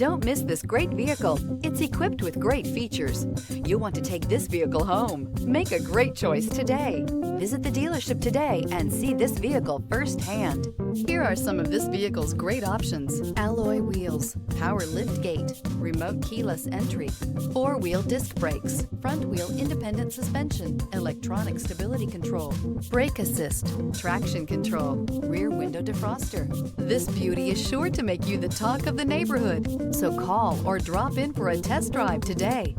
Don't miss this great vehicle. It's equipped with great features. You'll want to take this vehicle home. Make a great choice today. Visit the dealership today and see this vehicle firsthand. Here are some of this vehicle's great options: alloy wheels, power lift gate, remote keyless entry, four-wheel disc brakes, front wheel independent suspension, electronic stability control, brake assist, traction control, rear window defroster. This beauty is sure to make you the talk of the neighborhood. So call or drop in for a test drive today.